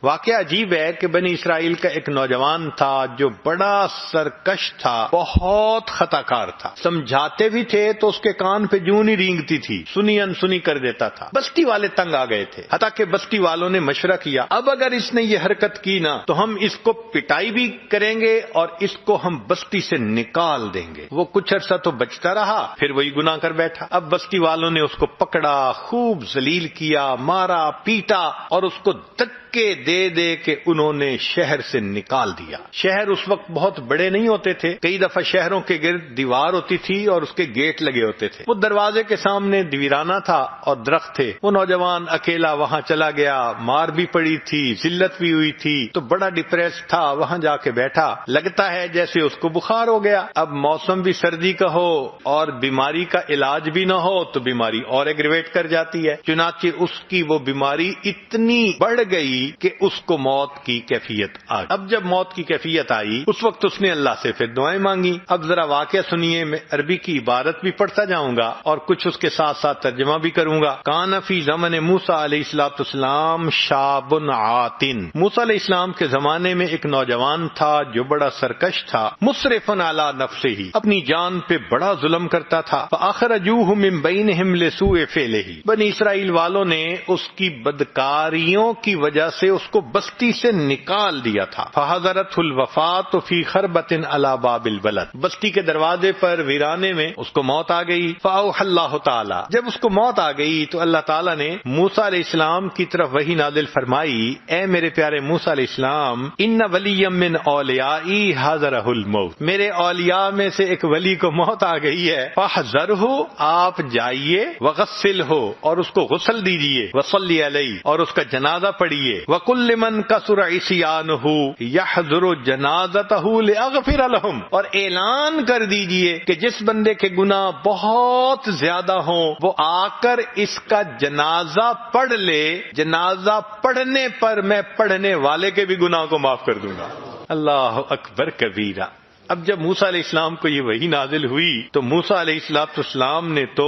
واقعہ عجیب ہے کہ بنی اسرائیل کا ایک نوجوان تھا جو بڑا سرکش تھا، بہت خطا کار تھا، سمجھاتے بھی تھے تو اس کے کان پہ جوں نہیں رینگتی تھی، سنی انسنی کر دیتا تھا۔ بستی والے تنگ آ گئے تھے، حتیٰ کہ بستی والوں نے مشورہ کیا اب اگر اس نے یہ حرکت کی نا تو ہم اس کو پٹائی بھی کریں گے اور اس کو ہم بستی سے نکال دیں گے۔ وہ کچھ عرصہ تو بچتا رہا، پھر وہی گناہ کر بیٹھا۔ اب بستی والوں نے اس کو پکڑا، خوب ذلیل کیا، مارا پیٹا اور اس کو دھکے دے دے کے انہوں نے شہر سے نکال دیا۔ شہر اس وقت بہت بڑے نہیں ہوتے تھے، کئی دفعہ شہروں کے گرد دیوار ہوتی تھی اور اس کے گیٹ لگے ہوتے تھے۔ وہ دروازے کے سامنے ویرانہ تھا اور درخت تھے۔ وہ نوجوان اکیلا وہاں چلا گیا، مار بھی پڑی تھی، ذلت بھی ہوئی تھی، تو بڑا ڈپریس تھا، وہاں جا کے بیٹھا۔ لگتا ہے جیسے اس کو بخار ہو گیا۔ اب موسم بھی سردی کا ہو اور بیماری کا علاج بھی نہ ہو تو بیماری اور ایگریویٹ کر جاتی ہے، چنانچہ اس کی وہ بیماری اتنی بڑھ گئی کہ اس کو موت کی کیفیت آ گئی۔ اب جب موت کی کیفیت آئی اس وقت اس نے اللہ سے پھر دعائیں مانگی۔ اب ذرا واقعہ سنیے، میں عربی کی عبارت بھی پڑھتا جاؤں گا اور کچھ اس کے ساتھ ساتھ ترجمہ بھی کروں گا۔ کان فی زمن موسیٰ علیہ السلام شاب عاتن، موسیٰ علیہ السلام کے زمانے میں ایک نوجوان تھا جو بڑا سرکش تھا، مسرف علی نفسہ، اپنی جان پہ بڑا ظلم کرتا تھا۔ فاخرجوہ من بینہم لسوء فعلہ، بنی اسرائیل والوں نے اس کی بدکاریوں کی وجہ سے اس کو بستی سے نکال دیا تھا۔ فحضرته الوفاة فی خربۃ علی باب البلد، بستی کے دروازے پر ویرانے میں اس کو موت آ گئی۔ فاوحى اللہ تعالی، جب اس کو موت آ گئی تو اللہ تعالیٰ نے موسیٰ علیہ السلام کی طرف وحی نازل فرمائی، اے میرے پیارے موسیٰ علیہ السلام، ان ولی من اولیائی حضرہ الموت، میرے اولیاء میں سے ایک ولی کو موت آ گئی ہے۔ فاحذرہ، آپ جائیے، وغسلہ، اور اس کو غسل دیجیے، وصلی علیہ، اور اس کا جنازہ پڑھیے، وقل لمن کثر عصیانہ یحضر جنازتہ لاغفر لہم، اور اعلان کر دیجیے کہ جس بندے کے گناہ بہت زیادہ ہوں وہ آ کر اس کا جنازہ پڑھ لے، جنازہ پڑھنے پر میں پڑھنے والے کے بھی گناہ کو معاف کر دوں گا۔ اللہ اکبر کبیرہ۔ اب جب موسیٰ علیہ السلام کو یہ وحی نازل ہوئی تو موسیٰ علیہ السلام نے تو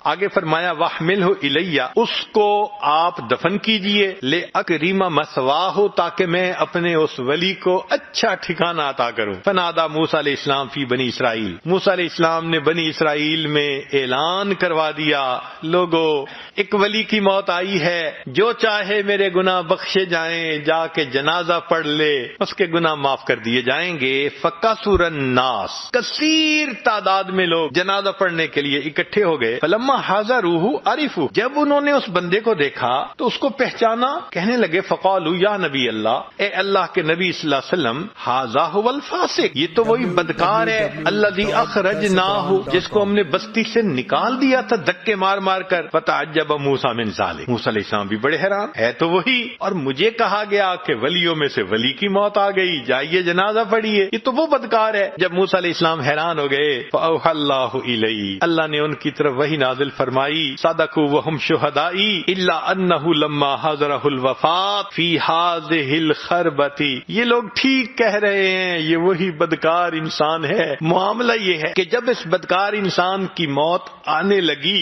آگے فرمایا وَاحْمِلْهُ إِلَيَّ، اس کو آپ دفن کیجئے، لِأَكْرِمَ مَثْوَاهُ، تاکہ میں اپنے اس ولی کو اچھا ٹھکانہ عطا کروں۔ فنادى موسیٰ علیہ السلام فی بنی اسرائیل، موسیٰ علیہ السلام نے بنی اسرائیل میں اعلان کروا دیا، لوگو ایک ولی کی موت آئی ہے، جو چاہے میرے گناہ بخشے جائیں، جا کے جنازہ پڑھ لے، اس کے گناہ معاف کر دیے جائیں گے۔ فَكَثُرَ الناس، کثیر تعداد میں لوگ جنازہ پڑھنے کے لیے اکٹھے ہو گئے۔ فلما حضروہ عرفوا، جب انہوں نے اس بندے کو دیکھا تو اس کو پہچانا، کہنے لگے فقالوا یا نبی اللہ، اے اللہ کے نبی صلی اللہ علیہ وسلم، ھذا ھو الفاسق، یہ تو وہی بدکار ہے، الذی اخرجناہ، جس کو ہم نے بستی سے نکال دیا تھا دھکے مار مار کر۔ فتعجب موسیٰ من ذلک، موسیٰ علیہ السلام بھی بڑے حیران، ہے تو وہی، اور مجھے کہا گیا کہ ولیوں میں سے ولی کی موت آ گئی، جائیے جنازہ پڑھیے، یہ تو وہ بدکار ہے۔ جب موسیٰ علیہ السلام حیران ہو گئے، فأوحى اللہ الیہ، اللہ نے ان کی طرف وحی نازل فرمائی، صدقوا وهم شہدائی الا انہ لما حضرہ الوفاة فی ہذہ الخربۃ، یہ لوگ ٹھیک کہہ رہے ہیں، یہ وہی بدکار انسان ہے۔ معاملہ یہ ہے کہ جب اس بدکار انسان کی موت آنے لگی،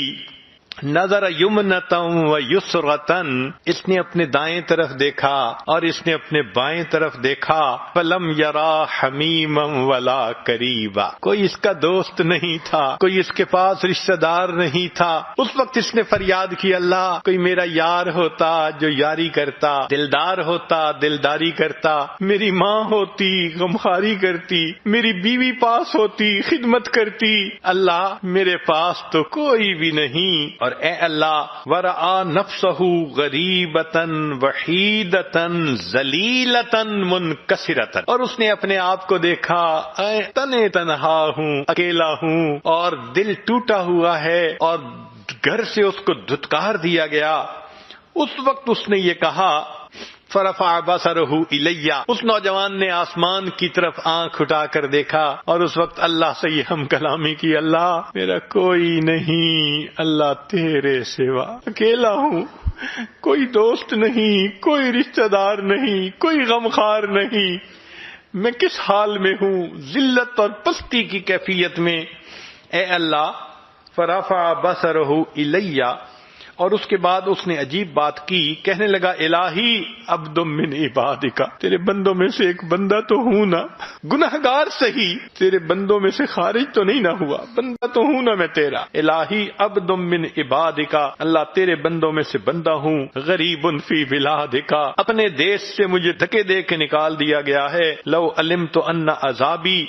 نظر یمنتم و یسرتن، اس نے اپنے دائیں طرف دیکھا اور اس نے اپنے بائیں طرف دیکھا، فلم یرا حمیما ولا قریبا، کوئی اس کا دوست نہیں تھا، کوئی اس کے پاس رشتہ دار نہیں تھا۔ اس وقت اس نے فریاد کی، اللہ کوئی میرا یار ہوتا جو یاری کرتا، دلدار ہوتا دلداری کرتا، میری ماں ہوتی غمخواری کرتی، میری بیوی پاس ہوتی خدمت کرتی، اللہ میرے پاس تو کوئی بھی نہیں۔ اور اے اللہ، ورآ نفسہ غریبتاً وحیدتاً ذلیلتاً منکسرتاً، اور اس نے اپنے آپ کو دیکھا، اے تنے تنہا ہوں، اکیلا ہوں، اور دل ٹوٹا ہوا ہے، اور گھر سے اس کو دھتکار دیا گیا۔ اس وقت اس نے یہ کہا، فرفع بصرہ الیہ، اس نوجوان نے آسمان کی طرف آنکھ اٹھا کر دیکھا اور اس وقت اللہ سے یہ ہم کلامی کی، اللہ میرا کوئی نہیں، اللہ تیرے سوا، اکیلا ہوں، کوئی دوست نہیں، کوئی رشتہ دار نہیں، کوئی غمخوار نہیں، میں کس حال میں ہوں، ذلت اور پستی کی کیفیت میں۔ اے اللہ، فرفع بصرہ الیہ، اور اس کے بعد اس نے عجیب بات کی، کہنے لگا الہی عبد من عبادک، تیرے بندوں میں سے ایک بندہ تو ہوں نا، گناہگار صحیح، تیرے بندوں میں سے خارج تو نہیں نہ ہوا، بندہ تو ہوں نا میں تیرا، الہی عبد من عبادک، اللہ تیرے بندوں میں سے بندہ ہوں، غریب فی بلادک، اپنے دیش سے مجھے دھکے دے کے نکال دیا گیا ہے، لو علمت ان عذابی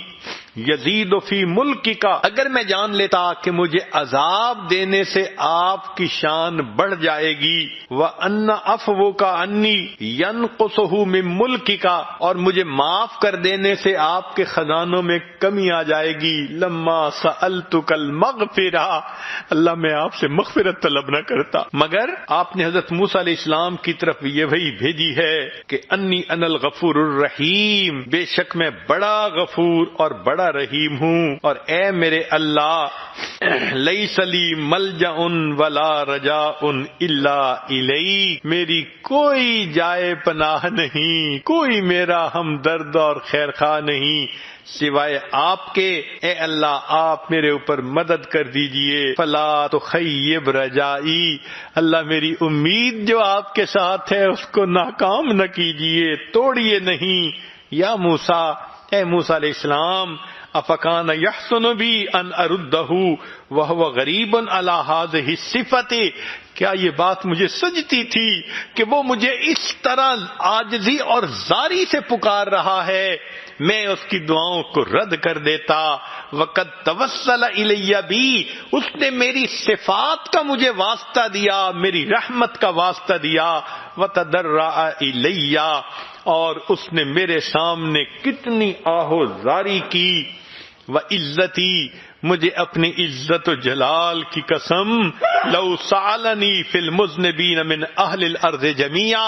یزید فی ملکی کا، اگر میں جان لیتا کہ مجھے عذاب دینے سے آپ کی شان بڑھ جائے گی، وَأَنَّ عَفْوُكَ عَنِّي يَنْقُصُهُ مِن مُلْكِكَ، اور مجھے معاف کر دینے سے آپ کے خزانوں میں کمی آ جائے گی، لَمَّا سَأَلْتُكَ الْمَغْفِرَةَ، اللہ میں آپ سے مغفرت طلب نہ کرتا، مگر آپ نے حضرت موسیٰ علیہ السلام کی طرف یہ وحی بھیجی ہے کہ انی انا الغفور الرحیم، بے شک میں بڑا غفور اور بڑا رحیم ہوں، اور اے میرے اللہ لیس لی ملجأ ولا رجاء الا الیک، میری کوئی جائے پناہ نہیں، کوئی میرا ہمدرد اور خیر خواہ نہیں سوائے آپ کے، اے اللہ آپ میرے اوپر مدد کر دیجئے، فلا تخیب رجائی، اللہ میری امید جو آپ کے ساتھ ہے اس کو ناکام نہ کیجئے، توڑیے نہیں، یا موسیٰ، اے موسیٰ علیہ السلام، افکان یحسن بی ان اردہ وہو غریب علی ہذہ الصفۃ، کیا یہ بات مجھے سجتی تھی کہ وہ مجھے اس طرح عاجزی اور زاری سے پکار رہا ہے، میں اس کی دعاؤں کو رد کر دیتا، وقد توسل الی بی، اس نے میری صفات کا مجھے واسطہ دیا، میری رحمت کا واسطہ دیا، وتضرع الی، اور اس نے میرے سامنے کتنی آہو زاری کی، وعزتی، مجھے اپنی عزت و جلال کی قسم، لو سألنی فی المذنبین من اہل الارض جمیعا،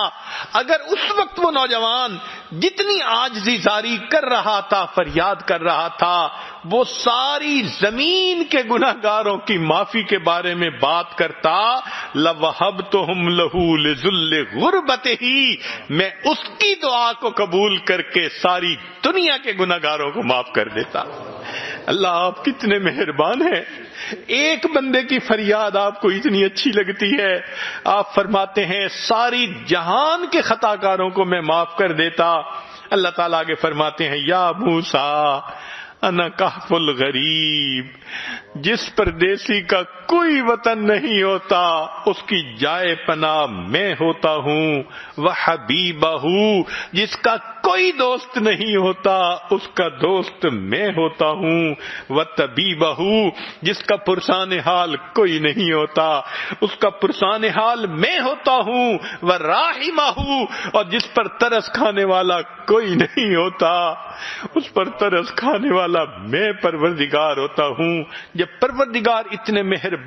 اگر اس وقت وہ نوجوان جتنی عاجزی زاری کر رہا تھا، فریاد کر رہا تھا، وہ ساری زمین کے گناہگاروں کی معافی کے بارے میں بات کرتا، لوہبتہم لہ لذل غربتہ، میں اس کی دعا کو قبول کر کے ساری دنیا کے گناہگاروں کو معاف کر دیتا۔ اللہ آپ کتنے مہربان ہیں، ایک بندے کی فریاد آپ کو اتنی اچھی لگتی ہے، آپ فرماتے ہیں ساری جہان کے خطا کاروں کو میں معاف کر دیتا۔ اللہ تعالیٰ آگے فرماتے ہیں یا موسیٰ انا کہف الغریب، جس پردیسی کا کوئی وطن نہیں ہوتا اس کی جائے پناہ میں ہوتا ہوں، وحبیبہ، جس کا کوئی دوست نہیں ہوتا اس کا دوست میں ہوتا ہوں، وطبیبہ، جس کا پرسان حال کوئی نہیں ہوتا اس کا پرسان حال میں ہوتا ہوں، وراحمہ، اور جس پر ترس کھانے والا کوئی نہیں ہوتا اس پر ترس کھانے والا میں پروردگار ہوتا ہوں۔ جب پروردگار اتنے مہربان